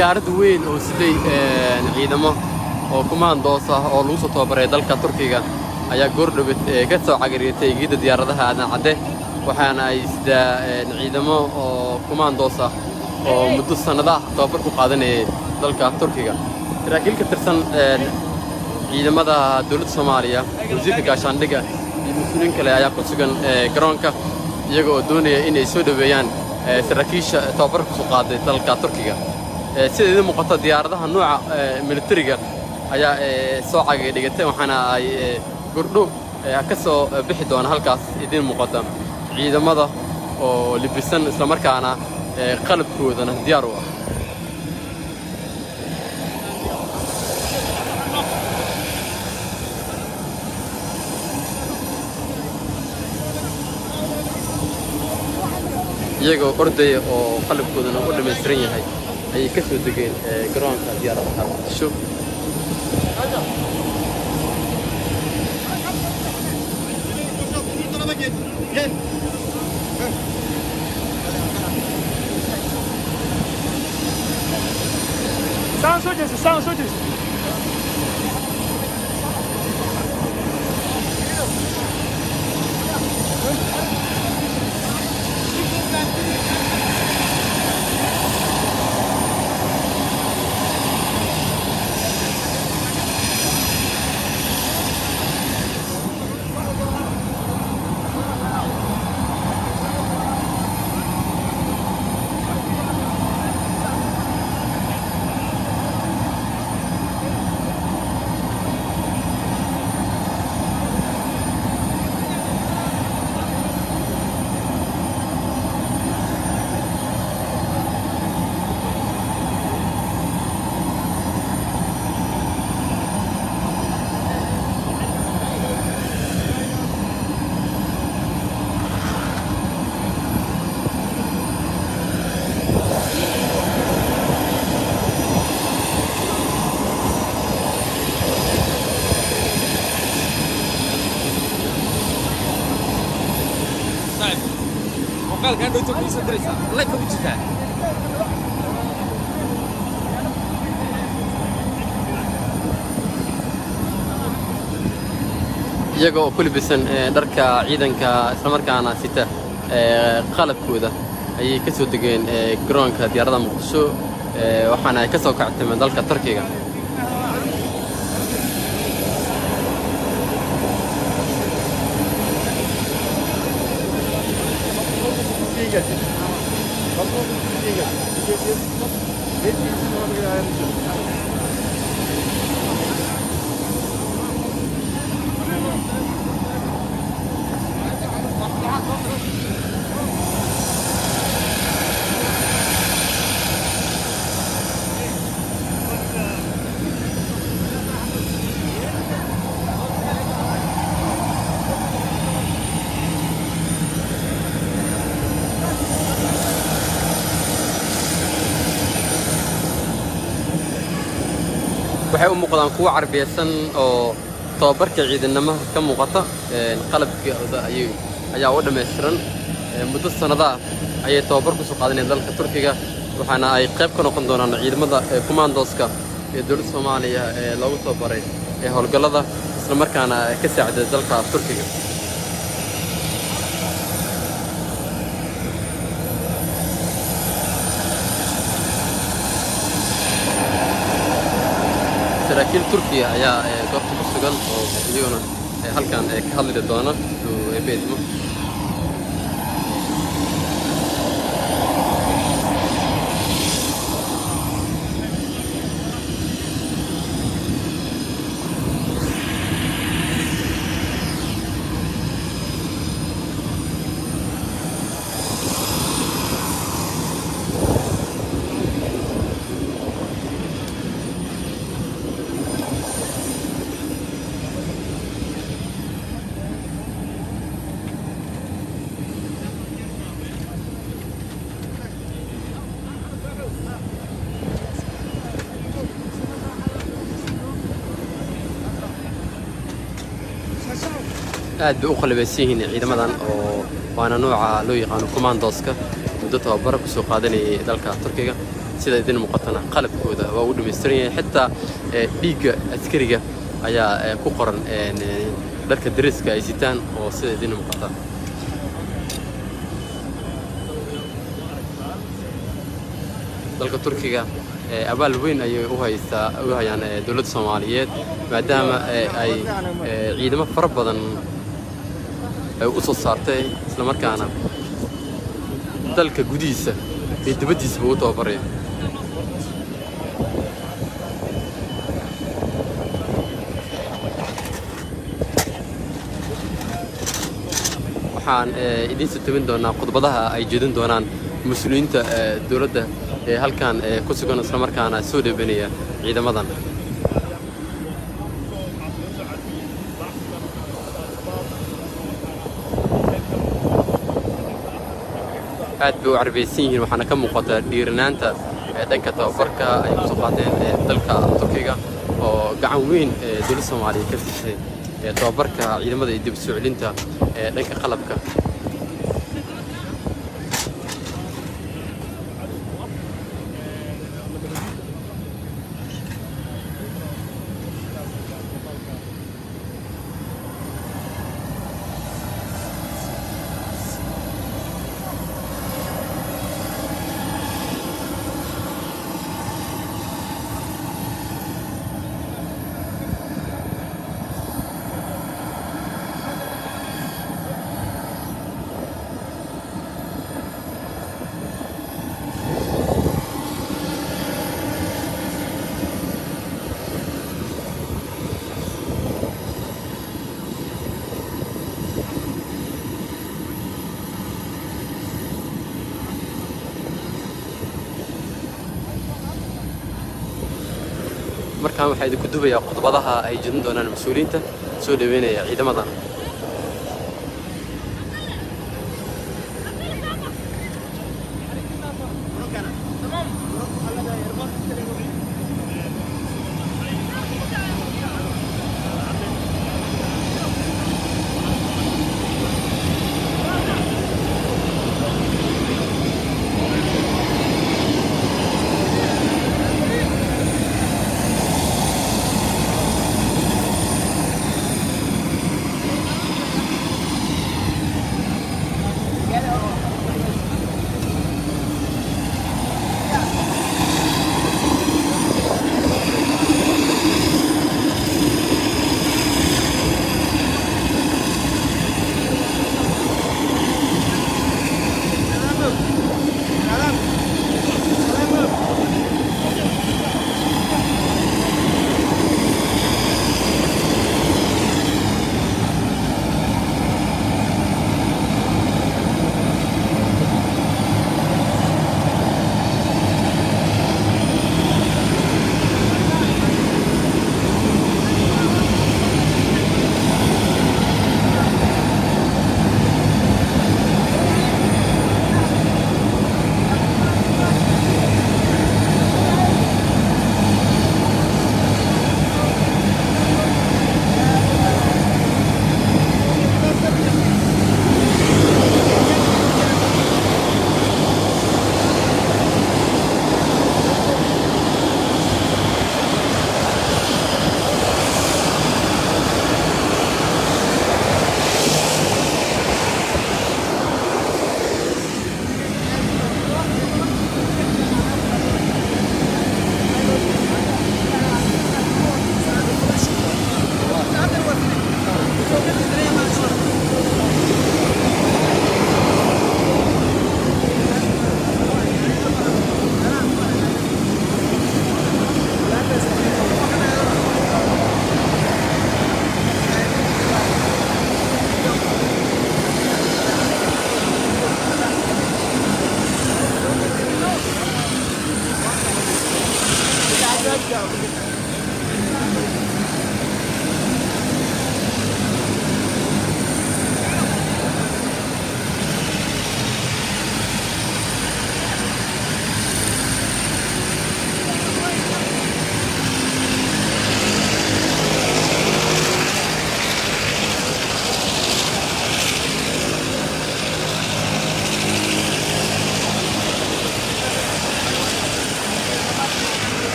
diyaarad weyn oo siday ciidamo oo kumaandoos ah oo lagu soo tababaray dalka Turkiga ayaa goordhawed ka soo cagariyay geeda diyaaradaha Aadan Cadde waxaana ay sida ciidamo oo kumaandoos ah oo muddo sanadaha tababar ku qaadanayay dalka Turkiga saraakiil ka tirsan ciidamada dawladda Soomaaliya wasiirka gaashaandhigga iyo mas'uuliyiin kale ayaa ku sugan garoonka iyaga oo doonaya inay soo dhaweeyaan saraakiisha tababar ku soo qaaday dalka Turkiga sida muuqata diyaaradaha nooca militariga ayaa soo cagay dhigatay waxaana ay gordho ka soo bixi doona halkaas idin muuqata ciidamada oo libisan isla markaana qalabkoodana diyaar u ah iyagoo ordaya oo qalabkoodana u dhameystiran yahay ayay ka soo degeen garoonka diyaaradaha Muqdisho Sağ söyleyeceksin. قال كان دوتو بيسو دريسا الله يكون جدا iyagoo ku libisan dharka ciidanka isla markaana sita qalabkooda ayay ka soo degeen garoonka diyaaradaha Muqdisho waxaana ay ka soo kactameen dalka Turkiga waxay u muuqdaan kuwa carbiyaysan oo tababarka ciidamada ka muuqata qalabkooda ayaa u dhameystiran muddo sanadaha ayay tababar ku soo qaadanayeen dalka Turkiga waxaana ay qayb ka noqon doonaan ciidamada kumaandooska ee dawladda Soomaaliya ee lagu tababaray howlgallada isla markaana ka saaciday dalka Turkiga saraakiil Turkiya ayaa goobta ku sugan oo iyaguna halkan ka hadli doona beedmo aad bay u qalbaysan yihiin ciidamadan oo waana nooca loo yaqaan kumaandooska muddo tababar ku soo qaadanayay dalka Turkiga sida idin muuqatana qalabkooda waa u dhameystiran yahay xitaa dhiigga askariga ayaa ku qoran dharka dariska ay sitaan oo sida idin muuqata dalka Turkiga abaal weyn ayay u hayaan dawladda Soomaaliyeed maadaama ay ciidamo fara badan ay u soo saartay isla markaana dalka gudihiisa iyo dibaddiisa u tababaray waxaan idin soo tabin doonaa khudbadaha ay jeedin doonaan mas'uuliyiinta dawladda halkan ku sugan isla markaana soo dhaweynaya ciidamadan aad bay u carbeysan yihiin waxaana ka muuqata dhiiranaanta dhanka tababarka ay ku soo qaateen dalka Turkiga oo gacan weyn dawladda Soomaaliya ka siisay tababarka ciidamada dib u soo celinta dhanka qalabka markaan waxaa idinku dubayaa khudbadaha ay jeedin doonaan mas'uuliyiinta soo dhaweynaya ciidamadan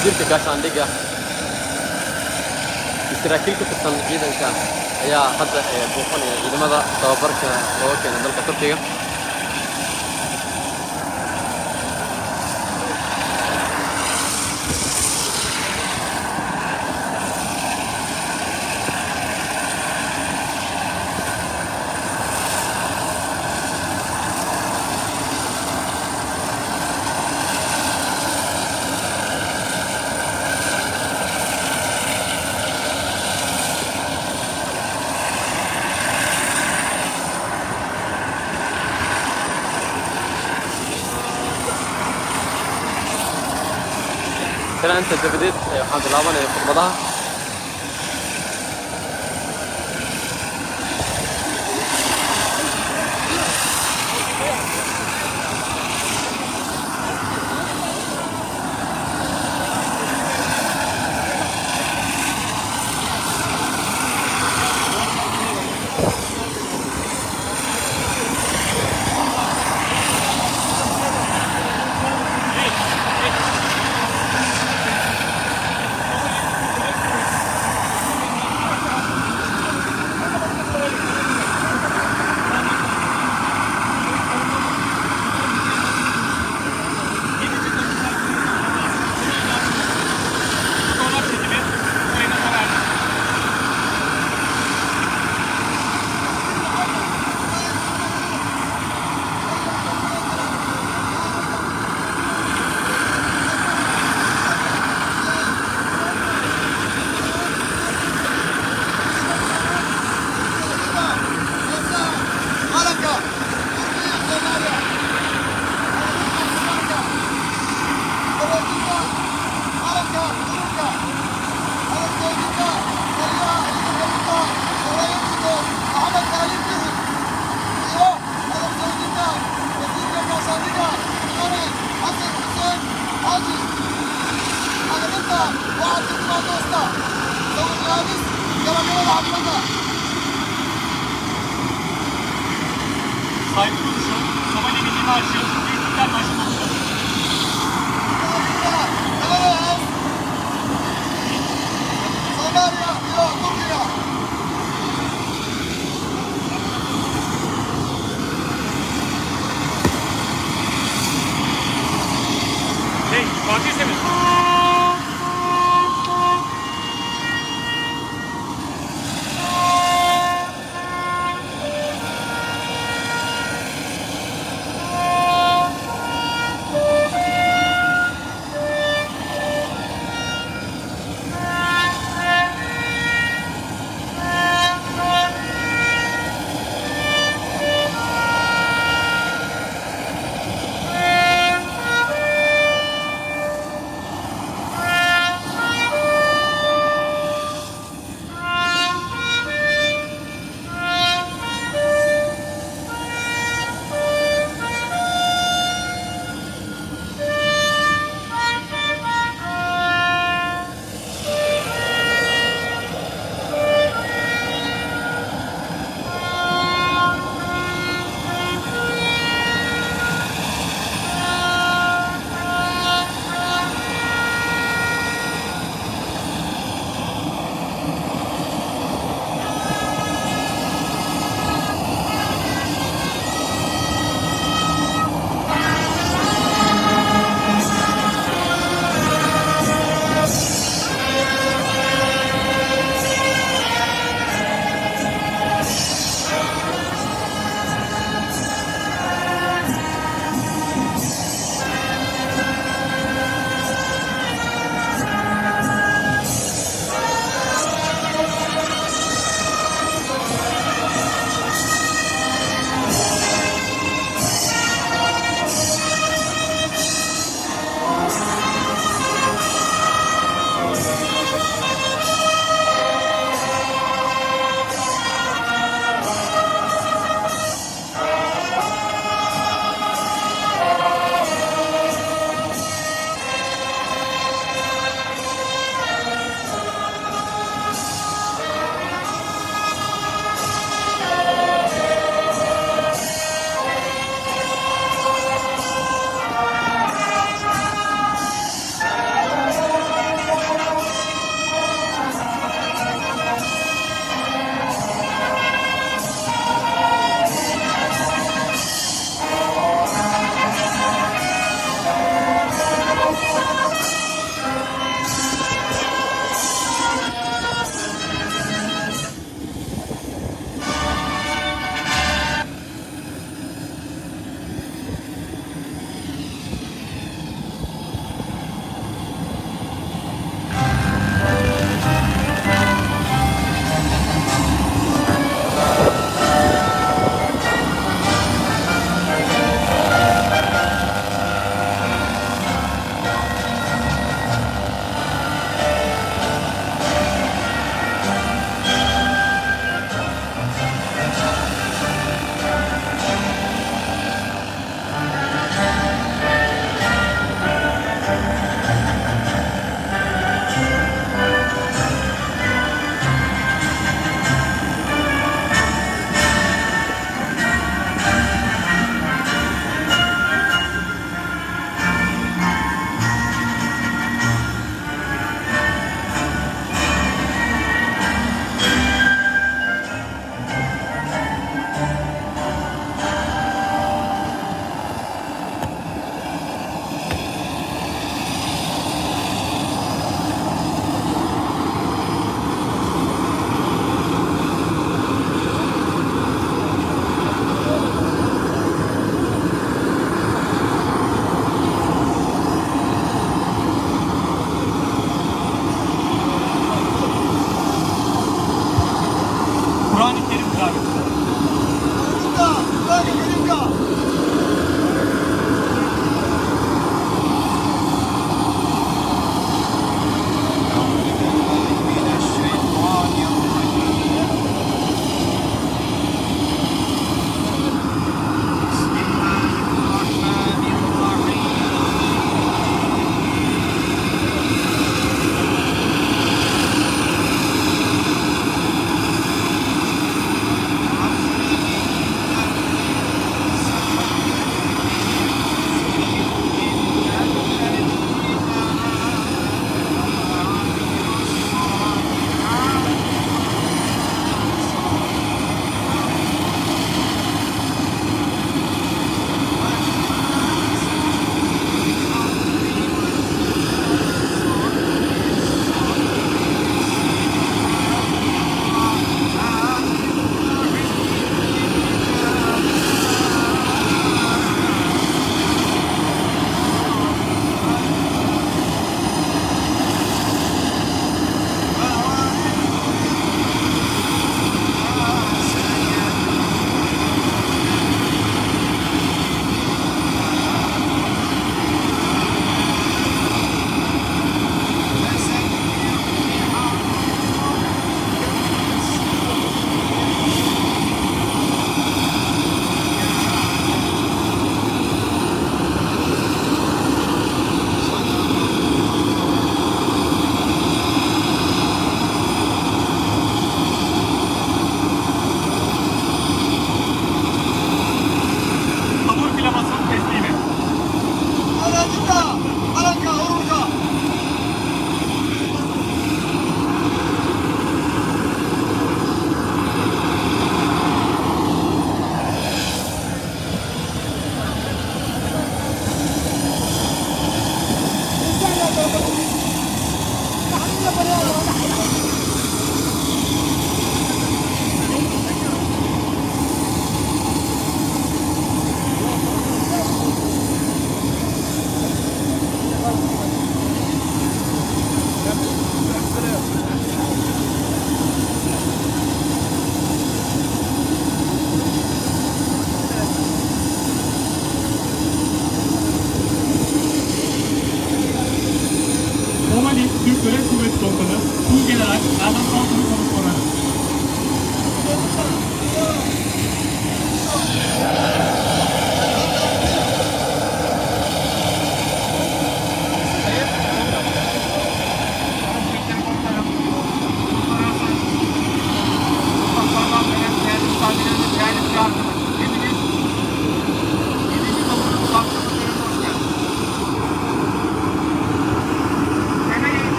وزيرka gaashaandhigga saraakiil ka tirsan ciidanka ayaa hadda booqanaya ciidamada tababarka loo keenay dalka Turkiga. أنت بديت waxaan bilaabanaya khudbadaha Saygı duruşu, Somali Milli Marşı, İstiklal Marşı konusu. Hey, parti istemiyorsun.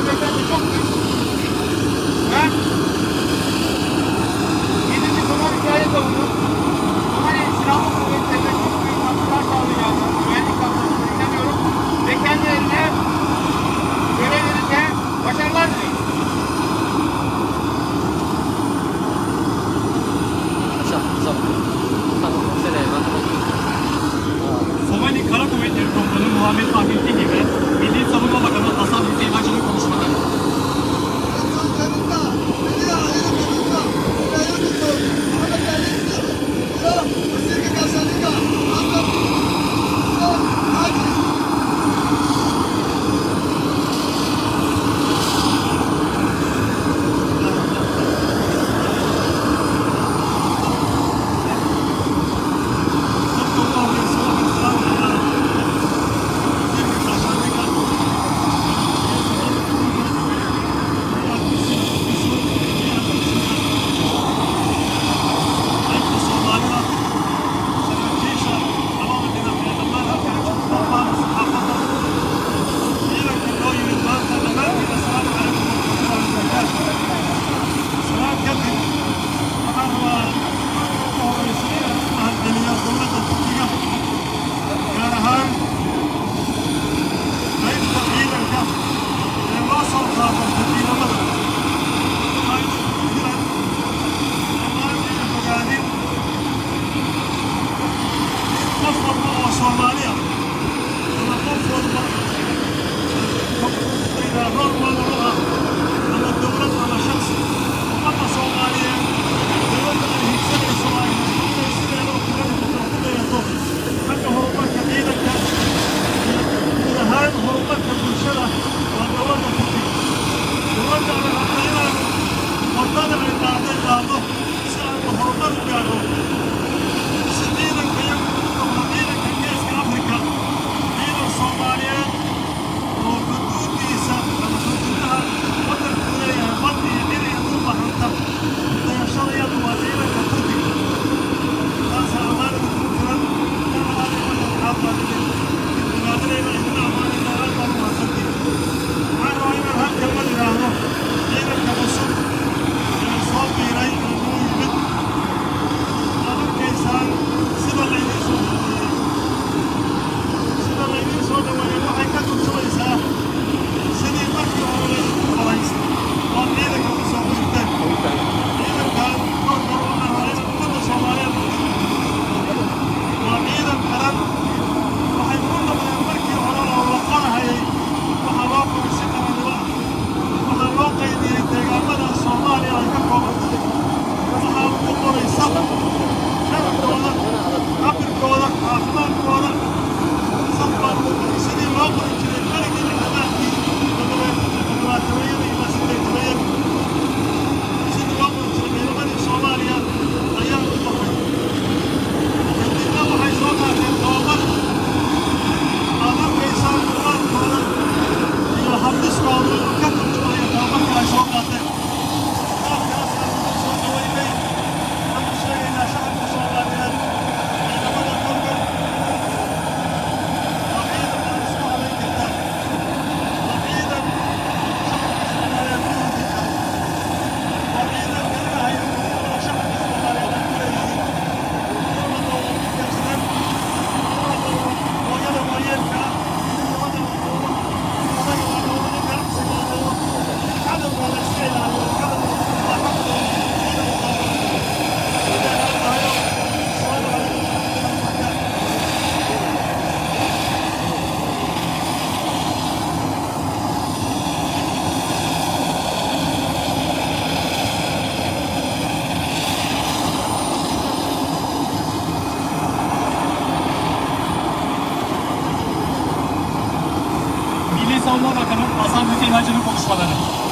görmekten de çok büyük. Ben 7. Somali hikaye tavuğu Somali Silahlı Kuvvetleri'ne çok büyük katkılar sağlayacağını, güvenlik kapsamında inanıyorum ve kendilerine görevlerinde başarılar diliyorum. Somali Kara Kuvvetleri Komutanı Muhammed Ahmet Digi ve Milli Savunma Bakanı Hasan Hüseyin Hacı'nın konuşmaları. Savunma Bakanı Hasan Hüseyin Hacı'nın konuşmaları.